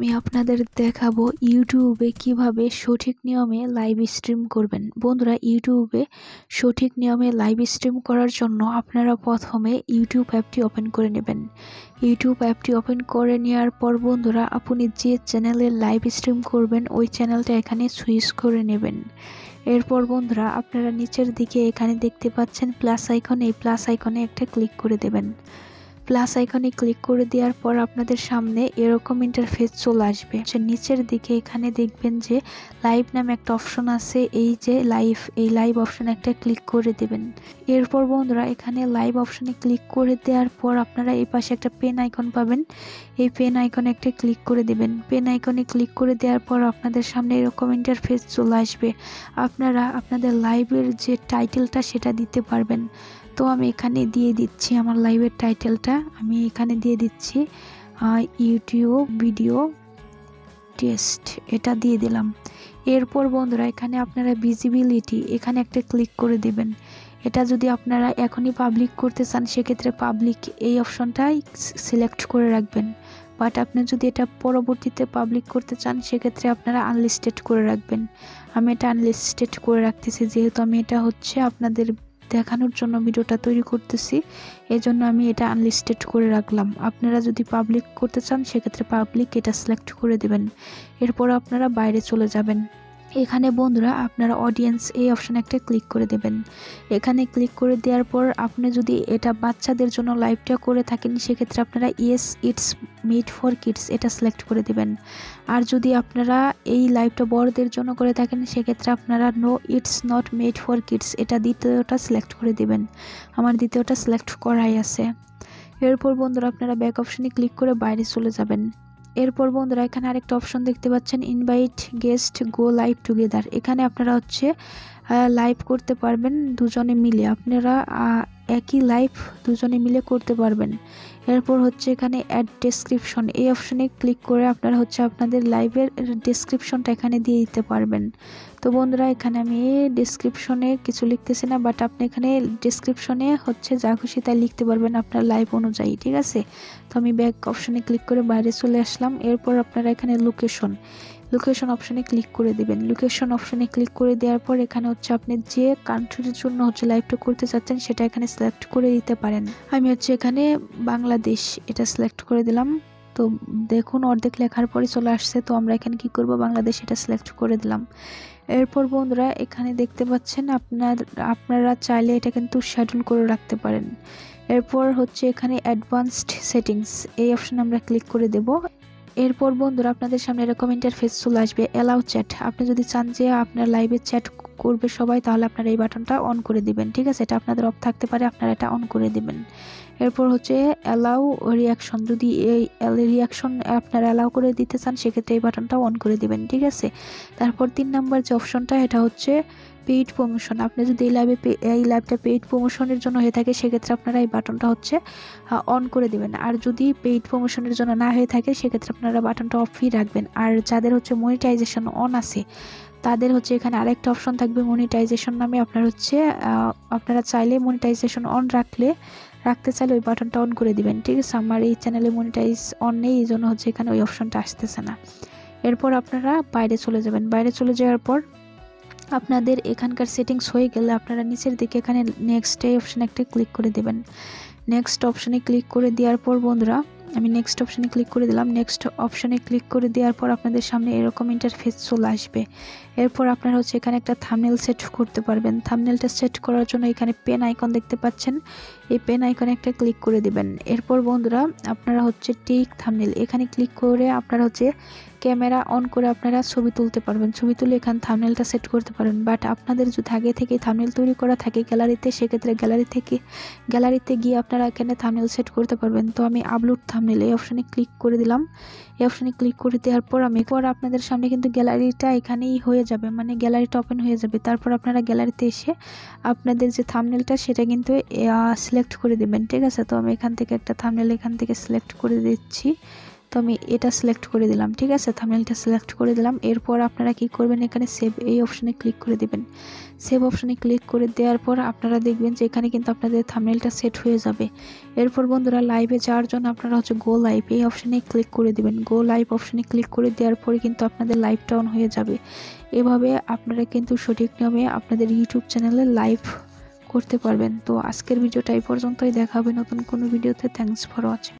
আমি আপনাদের দেখাবো ইউটিউবে কিভাবে সঠিক নিয়মে লাইভ স্ট্রিম করবেন। বন্ধুরা, ইউটিউবে সঠিক নিয়মে লাইভ স্ট্রিম করার জন্য আপনারা প্রথমে ইউটিউব অ্যাপটি ওপেন করে নেবেন। ইউটিউব অ্যাপটি ওপেন করে নেওয়ার পর বন্ধুরা, আপনি যে চ্যানেলে লাইভ স্ট্রিম করবেন ওই চ্যানেলটা এখানে সুইচ করে নেবেন। এরপর বন্ধুরা, আপনারা নিচের দিকে এখানে দেখতে পাচ্ছেন প্লাস আইকন, এই প্লাস আইকনে একটা ক্লিক করে দেবেন। প্লাস আইকনে ক্লিক করে দেওয়ার পর আপনাদের সামনে এরকম ইন্টারফেস চলে আসবে। নিচের দিকে এখানে দেখবেন যে লাইভ নামে একটা অপশন আছে, এই যে লাইভ, এই লাইভ অপশনে একটা ক্লিক করে দেবেন। এরপর বন্ধুরা, এখানে লাইভ অপশনে ক্লিক করে দেওয়ার পর আপনারা এই পাশে একটা পেন আইকন পাবেন, এই পেন আইকনে একটা ক্লিক করে দেবেন। পেন আইকনে ক্লিক করে দেওয়ার পর আপনাদের সামনে এরকম ইন্টারফেস চলে আসবে। আপনারা আপনাদের লাইভের যে টাইটেলটা সেটা দিতে পারবেন। তো আমি এখানে দিয়ে দিচ্ছি আমার লাইভের টাইটেলটা, আমি এখানে দিয়ে দিচ্ছি ইউটিউব ভিডিও টেস্ট, এটা দিয়ে দিলাম। এরপর বন্ধুরা, এখানে আপনারা ভিজিবিলিটি, এখানে একটা ক্লিক করে দেবেন। এটা যদি আপনারা এখনই পাবলিক করতে চান সেক্ষেত্রে পাবলিক এই অপশনটাই সিলেক্ট করে রাখবেন। বাট আপনি যদি এটা পরবর্তীতে পাবলিক করতে চান সেক্ষেত্রে আপনারা আনলিস্টেড করে রাখবেন। আমি এটা আনলিস্টেড করে রাখতেছি, যেহেতু আমি এটা হচ্ছে আপনাদের দেখানোর জন্য ভিডিওটা তৈরি করতেছি, এজন্য আমি এটা আনলিস্টেড করে রাখলাম। আপনারা যদি পাবলিক করতে চান সেক্ষেত্রে পাবলিক এটা সিলেক্ট করে দেবেন। এরপর আপনারা বাইরে চলে যাবেন। এখানে বন্ধুরা, আপনারা অডিয়েন্স এই অপশানে একটা ক্লিক করে দেবেন। এখানে ক্লিক করে দেওয়ার পর আপনি যদি এটা বাচ্চাদের জন্য লাইভটা করে থাকেন সেক্ষেত্রে আপনারা yes it's made for kids এটা সিলেক্ট করে দেবেন। আর যদি আপনারা এই লাইভটা বড়দের জন্য করে থাকেন সেক্ষেত্রে আপনারা no it's not made for kids এটা দ্বিতীয়টা সিলেক্ট করে দেবেন। আমার দ্বিতীয়টা সিলেক্ট করাই আছে। এরপর বন্ধুরা, আপনারা ব্যাক অপশানে ক্লিক করে বাইরে চলে যাবেন। এরপর বন্ধুরা, এখানে আরেকটা অপশন দেখতে পাচ্ছেন ইনভাইট গেস্ট গো লাইভ টুগেদার, এখানে আপনারা হচ্ছে লাইভ করতে পারবেন দুজনে মিলে, আপনারা একই লাইভ দুজনে মিলে করতে পারবেন। এরপর হচ্ছে এখানে অ্যাড ডেসক্রিপশন, এই অপশনে ক্লিক করে আপনারা হচ্ছে আপনাদের লাইভের ডেসক্রিপশনটা এখানে দিয়ে দিতে পারবেন। তো বন্ধুরা, এখানে আমি ডেসক্রিপশনে কিছু লিখতেছি না, বাট আপনি এখানে ডেসক্রিপশনে হচ্ছে যা খুশি তাই লিখতে পারবেন আপনার লাইভ অনুযায়ী, ঠিক আছে। তো আমি ব্যাক অপশনে ক্লিক করে বাইরে চলে আসলাম। এরপর আপনারা এখানে লোকেশন অপশনে ক্লিক করে দেবেন। লোকেশন অপশনে ক্লিক করে দেওয়ার পর এখানে হচ্ছে আপনি যে কান্ট্রির জন্য হচ্ছে লাইভটা করতে চাচ্ছেন সেটা এখানে সিলেক্ট করে দিতে পারেন। আমি হচ্ছে এখানে বাংলাদেশ এটা সিলেক্ট করে দিলাম। তো দেখুন অর্ধেক লেখার পরে চলে আসছে। তো আমরা এখানে কি করব, বাংলাদেশ এটা সিলেক্ট করে দিলাম। এরপর বন্ধুরা, এখানে দেখতে পাচ্ছেন আপনারা চাইলে এটা কিন্তু শিডিউল করে রাখতে পারেন। এরপর হচ্ছে এখানে অ্যাডভান্সড সেটিংস এই অপশনে আমরা ক্লিক করে দেব। এরপর বন্ধুরা, আপনাদের সামনে এরকম ইন্টারফেস চলে আসবে অ্যালাউ চ্যাট, আপনি যদি চান যে আপনার লাইভে চ্যাট করবে সবাই তাহলে আপনারা এই বাটনটা অন করে দিবেন, ঠিক আছে। এটা আপনাদের অফ থাকতে পারে, আপনারা এটা অন করে দিবেন। এরপর হচ্ছে অ্যালাউ রিয়াকশন, যদি এই রিয়াকশন আপনারা অ্যালাউ করে দিতে চান সেক্ষেত্রে এই বাটনটা অন করে দিবেন, ঠিক আছে। তারপর 3 নাম্বার যে অপশনটা এটা হচ্ছে পেইড প্রমোশন, আপনি যদি এই লাইভটা পেইড প্রমোশনের জন্য হয়ে থাকে সেক্ষেত্রে আপনারা এই বাটনটা হচ্ছে অন করে দেবেন। আর যদি পেইড প্রমোশনের জন্য না হয়ে থাকে সেক্ষেত্রে আপনারা বাটনটা অফই রাখবেন। আর যাদের হচ্ছে মনিটাইজেশন অন আছে তাদের হচ্ছে এখানে আরেকটা অপশন থাকবে মনিটাইজেশন নামে, আপনারা চাইলে মনিটাইজেশন অন রাখতে চাইলে ওই বাটনটা অন করে দিবেন, ঠিক আছে। আমার এই চ্যানেলে মনিটাইজ অন নেই, এই জন্য হচ্ছে এখানে ওই অপশনটা আসতেছে না। এরপর আপনারা বাইরে চলে যাবেন। বাইরে চলে যাওয়ার পর আপনাদের এখানকার সেটিংস হয়ে গেলে আপনারা নিচের দিকে এখানে নেক্সট এই অপশানে একটা ক্লিক করে দেবেন। নেক্সট অপশানে ক্লিক করে দেওয়ার পর বন্ধুরা, আমি নেক্সট অপশানে ক্লিক করে দিলাম। নেক্সট অপশানে ক্লিক করে দেওয়ার পর আপনাদের সামনে এরকম ইন্টারফেস চলে আসবে। এরপর আপনারা হচ্ছে এখানে একটা থাম্বনেল সেট করতে পারবেন। থাম্বনেলটা সেট করার জন্য এখানে পেন আইকন দেখতে পাচ্ছেন, এই পেন আইকনে একটা ক্লিক করে দিবেন। এরপর বন্ধুরা, আপনারা হচ্ছে টেক থাম্বনেল এখানে ক্লিক করে আপনারা হচ্ছে ক্যামেরা অন করে আপনারা ছবি তুলতে পারবেন, ছবি তুলে এখানে থাম্বনেলটা সেট করতে পারবেন। বাট আপনাদের যদি আগে থেকে থাম্বনেল তৈরি করা থাকে গ্যালারিতে সেক্ষেত্রে গ্যালারিতে গিয়ে আপনারা এখানে থাম্বনেল সেট করতে পারবেন। তো আমি আপলোড থাম্বনেল এই অপশানে ক্লিক করে দিলাম। এই অপশানে ক্লিক করে দেওয়ার পর আপনাদের সামনে কিন্তু গ্যালারিটা এখানেই হয়ে যাবে, মানে গ্যালারিটা ওপেন হয়ে যাবে। তারপর আপনারা গ্যালারিতে এসে আপনাদের যে থাম্বনেলটা সেটা কিন্তু সিলেক্ট করে দেবেন, ঠিক আছে। তো আমি এখান থেকে একটা থাম্বনেল এখান থেকে সিলেক্ট করে দিচ্ছি। তো আমি এটা সিলেক্ট করে দিলাম, ঠিক আছে, থাম্বনেলটা সিলেক্ট করে দিলাম। এরপর আপনারা কি করবেন, এখানে সেভ এই অপশানে ক্লিক করে দিবেন। সেভ অপশানে ক্লিক করে দেওয়ার পর আপনারা দেখবেন যে এখানে কিন্তু আপনাদের থাম্বনেলটা সেট হয়ে যাবে। এরপর বন্ধুরা লাইভে যাওয়ার জন্য আপনারা গো লাইভ এই অপশানে ক্লিক করে দিবেন। গো লাইভ অপশানে ক্লিক করে দেওয়ার পরে কিন্তু আপনাদের লাইভটা অন হয়ে যাবে। এভাবে আপনারা কিন্তু সঠিক নিয়মে আপনাদের ইউটিউব চ্যানেলে লাইভ করতে পারবেন। তো আজকের ভিডিওটা এই পর্যন্তই, দেখা হবে নতুন কোনো ভিডিওতে। Thanks for watching.